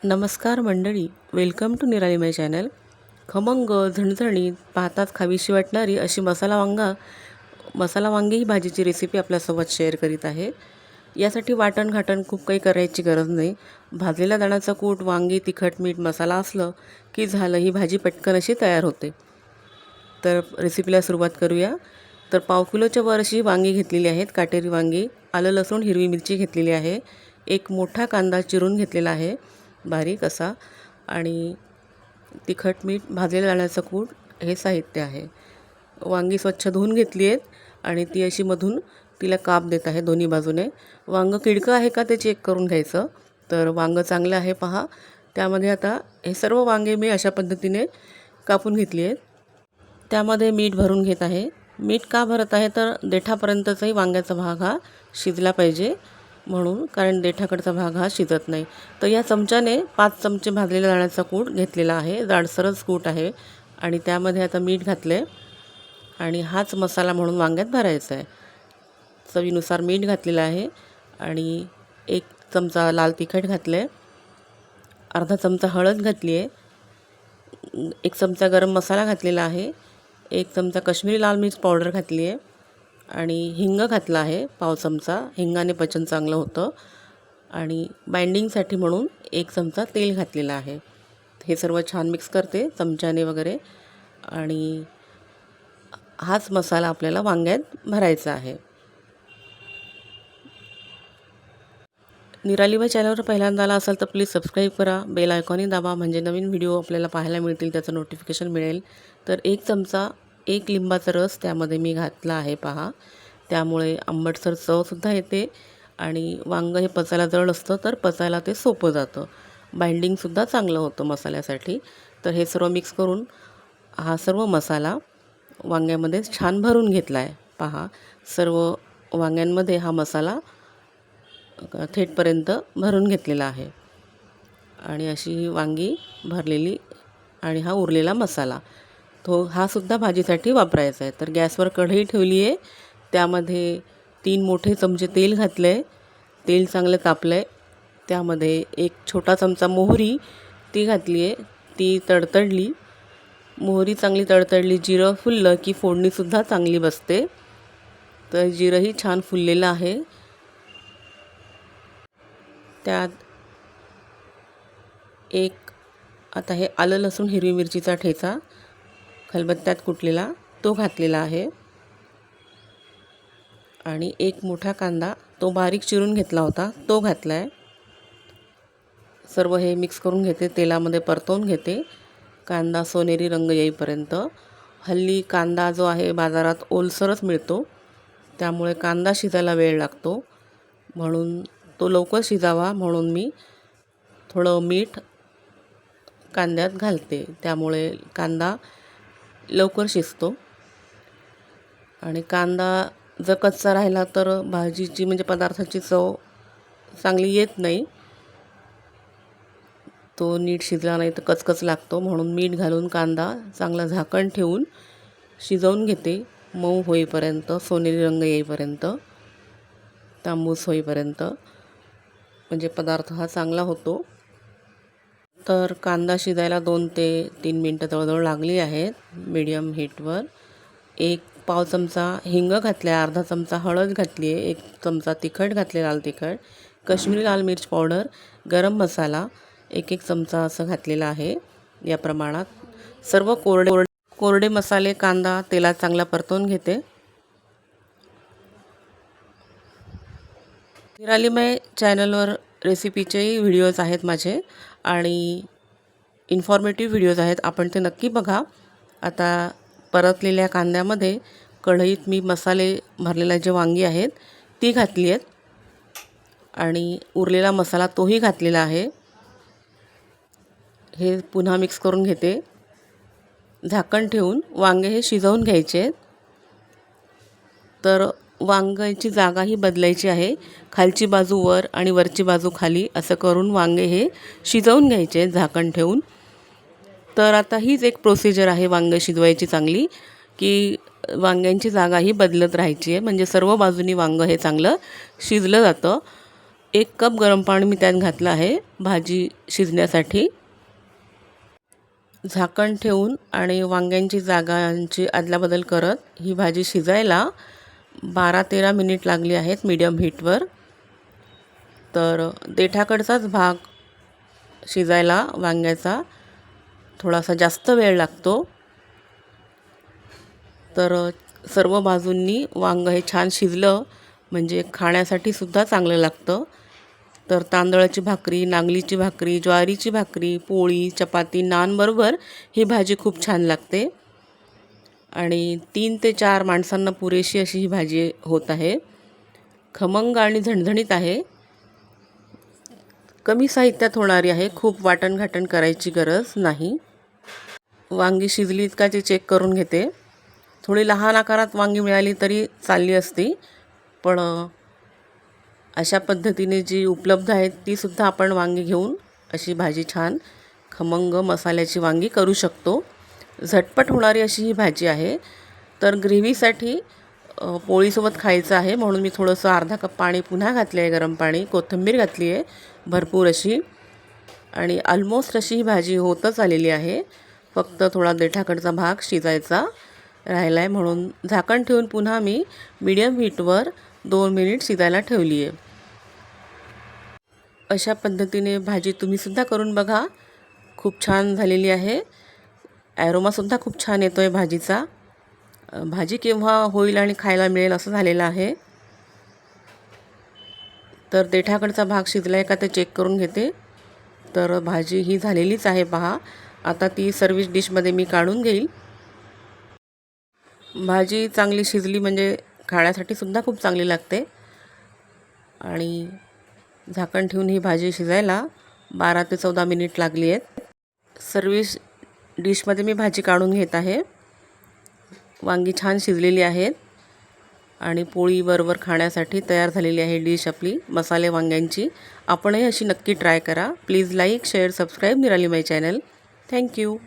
नमस्कार मंडळी, welcome to निराली माय चॅनल. खमंग झणझणीत पाहताच खावीशी वाटणारी अशी मसाला वांगी ही भाजीची रेसिपी आपल्यासोबत शेअर करीत आहे. यासाठी वाटण घाटण खूप काही करायची गरज नाही. भाजलेल्या दाण्याचं कूट, वांगी, तिखट, मीठ, मसाला असलं की झालं, ही भाजी पटकन अशी तयार होते. तर रेसिपीला सुरुवात करूया. तर पाव किलोच्या वर अशी वांगी घेतलेली आहेत, काटेरी वांगी. आलं लसूण हिरवी मिरची घेतलेली आहे. एक मोठा कांदा चिरून घेतलेला आहे बारीक असा. आणि तिखट, मीठ, भाजलेल्या दाण्याचं कूट हे साहित्य आहे. वांगी स्वच्छ धुवून घेतली आहेत आणि ती अशी मधून तिला काप देत आहे दोन्ही बाजूने. वांगं किडकं आहे का ते चेक करून घ्यायचं. तर वांगं चांगलं आहे पहा. त्यामध्ये आता हे सर्व वांगे मी अशा पद्धतीने कापून घेतली आहेत. त्यामध्ये मीठ भरून घेत आहे. मीठ का भरत आहे तर देठापर्यंतचाही वांग्याचा भाग हा शिजला पाहिजे म्हणून, कारण देठाकडचा भाग हा शिजत नाही. तर या चमच्याने 5 चमचे भाजलेल्या दाण्याचा कूट घेतलेला आहे. जाडसरच कूट आहे आणि त्यामध्ये आता मीठ घातले आणि हाच मसाला म्हणून वांग्यात भरायचा आहे. चवीनुसार मीठ घातलेलं आहे आणि 1 चमचा लाल तिखट घातले, अर्धा चमचा हळद घातली आहे, 1 चमचा गरम मसाला घातलेला आहे, 1 चमचा काश्मीरी लाल मिर्च पावडर घातली आहे आणि हिंग घातला आहे पाव चमचा. हिंगाने पचन चांगलं होतं. आणि बाइंडिंगसाठी म्हणून 1 चमचा तेल घातलेलं आहे. हे सर्व छान मिक्स करते चमच्याने वगैरे आणि हाच मसाला आपल्याला वांग्यात भरायचा आहे. निरालीबाई चॅनलवर पहिल्यांदा आला असाल तर प्लीज सबस्क्राईब करा, बेल आयकॉनही दाबा, म्हणजे नवीन व्हिडिओ आपल्याला पाहायला मिळतील, त्याचं नोटिफिकेशन मिळेल. तर 1 चमचा 1 लिंबाचा रस त्यामध्ये मी घातला आहे पहा. त्यामुळे आंबटसर चवसुद्धा येते आणि वांगं हे पचायला जड असतं तर पचायला ते सोपं जातं. बाइंडिंगसुद्धा चांगलं होतं मसाल्यासाठी. तर हे सर्व मिक्स करून हा सर्व मसाला वांग्यामध्ये छान भरून घेतला आहे पहा. सर्व वांग्यांमध्ये हा मसाला थेटपर्यंत भरून घेतलेला आहे आणि अशी ही वांगी भरलेली आणि हा उरलेला मसाला हा सुद्धा भाजीसाठी वापरायचा आहे. तर गॅसवर कढई ठेवली आहे. त्यामध्ये 3 मोठे चमचे तेल घातले आहे. तेल चांगलं तापलं आहे. त्यामध्ये 1 छोटा चमचा मोहरी ती घातली आहे. ती तडतडली, मोहरी चांगली तडतडली, जिरं फुललं की फोडणीसुद्धा चांगली बसते. तर जिरंही छान फुललेलं आहे. त्यात आता हे आलं लसूण हिरवी मिरचीचा ठेचा खलबत्त्यात कुटलेला तो घातलेला आहे आणि 1 मोठा कांदा तो बारीक चिरून घेतला होता तो घातला आहे. सर्व हे मिक्स करून घेते, तेलामध्ये परतवून घेते कांदा सोनेरी रंग येईपर्यंत. हल्ली कांदा जो आहे बाजारात ओलसरच मिळतो, त्यामुळे कांदा शिजायला वेळ लागतो. म्हणून तो लवकर शिजावा म्हणून मी थोडं मीठ कांद्यात घालते, त्यामुळे कांदा लवकर शिजतो. आणि कांदा जर कच्चा राहिला तर भाजीची म्हणजे पदार्थाची चव चांगली येत नाही. तो नीट शिजला नाही तर कचकच लागतो. म्हणून मीठ घालून कांदा चांगला झाकण ठेवून शिजवून घेते, मऊ होईपर्यंत, सोनेरी रंग येईपर्यंत, तांबूस होईपर्यंत, म्हणजे पदार्थ हा चांगला होतो. तर कांदा शिजायला 2 ते 3 मिनटं जवळजवळ लागली आहेत मीडियम हीटवर. 1 पाव चमचा हिंग घातला आहे, अर्धा चमचा हळद घातली आहे, 1 चमचा तिखट घातले, लाल तिखट, काश्मीरी लाल मिर्च पावडर, गरम मसाला 1 चमचा असं घातलेला आहे या प्रमाणात. सर्व कोरडे मसाले कांदा तेलात चांगला परतवून घेते. निरालीमय चॅनलवर रेसिपीचेही व्हिडिओज आहेत माझे आणि इन्फॉर्मेटिव्ह व्हिडिओज आहेत, आपण ते नक्की बघा. आता परतलेल्या कांद्यामध्ये कढईत मी मसाले भरलेल्या जे वांगी आहेत ती घातली आहेत आणि उरलेला मसाला तोही घातलेला आहे. हे पुन्हा मिक्स करून घेते. झाकण ठेवून वांगे हे शिजवून घ्यायचे आहेत. तर वांग्याची जागाही बदलायची आहे, खालची बाजू वर आणि वरची बाजू खाली असं करून वांगे हे शिजवून घ्यायचे आहेत झाकण ठेवून. तर आता हीच एक प्रोसिजर आहे वांगे शिजवायची चांगली, की वांग्यांची जागाही बदलत राहायची आहे, म्हणजे सर्व बाजूनी वांगं हे चांगलं शिजलं जातं. 1 कप गरम पाणी मी त्यात घातलं आहे भाजी शिजण्यासाठी. झाकण ठेवून आणि वांग्यांची जागांची अदलाबदल करत ही भाजी शिजायला 12-13 मिनिट लागली आहेत मीडियम हीटवर. तर देठाकडचाच भाग शिजायला वांग्याचा थोडासा जास्त वेळ लागतो. तर सर्व बाजूंनी वांगं हे छान शिजलं म्हणजे खाण्यासाठी सुद्धा चांगलं लागतं. तर तांदळाची भाकरी, नागलीची भाकरी, ज्वारीची भाकरी, पोळी, चपाती, नानबरोबर ही भाजी खूप छान लागते. आणि 3 ते 4 माणसांना पुरेशी अशी ही भाजी होत आहे. खमंग आणि झणझणीत आहे. कमी साहित्यात होणारी आहे. खूप वाटण-घाटण करायची गरज नाही. वांगी शिजलीत का ती चेक करून घेते. थोडी लहान आकारात वांगी मिळाली तरी चालली असती, पण अशा पद्धतीने जी उपलब्ध आहेत तीसुद्धा आपण वांगी घेऊन अशी भाजी छान खमंग मसाल्याची वांगी करू शकतो. झटपट होणारी अशी ही भाजी आहे. तर ग्रेव्हीसाठी पोळीसोबत खायचं आहे म्हणून मी थोडंसं अर्धा कप पाणी पुन्हा घातले आहे, गरम पाणी. कोथिंबीर घातली आहे भरपूर अशी आणि ऑलमोस्ट अशी ही भाजी होतच आलेली आहे. फक्त थोडा देठाकडचा भाग शिजायचा राहिला आहे म्हणून झाकण ठेवून पुन्हा मी मीडियम हीटवर 2 मिनिट शिजायला ठेवली आहे. अशा पद्धतीने भाजी तुम्हीसुद्धा करून बघा. खूप छान झालेली आहे. ॲरोमासुद्धा खूप छान येतो आहे भाजीचा. भाजी केव्हा होईल आणि खायला मिळेल असं झालेलं आहे. तर देठाकडचा भाग शिजला आहे का ते चेक करून घेते. तर भाजी ही झालेलीच आहे पहा. आता ती सर्व्हिस डिशमध्ये मी काढून घेईल. भाजी चांगली शिजली म्हणजे खाण्यासाठी सुद्धा खूप चांगली लागते. आणि झाकण ठेवून ही भाजी शिजायला 12 ते 14 मिनिट लागली आहेत. सर्व्हिस डिशमध्ये मी भाजी काढून घेत आहे. वांगी छान शिजलेली आहेत आणि पोळीबरोबर खाण्यासाठी तयार झालेली आहे डिश आपली मसाले वांग्यांची. आपणही अशी नक्की ट्राय करा. प्लीज लाईक, शेअर, सबस्क्राईब निराली माय चॅनल. थँक्यू.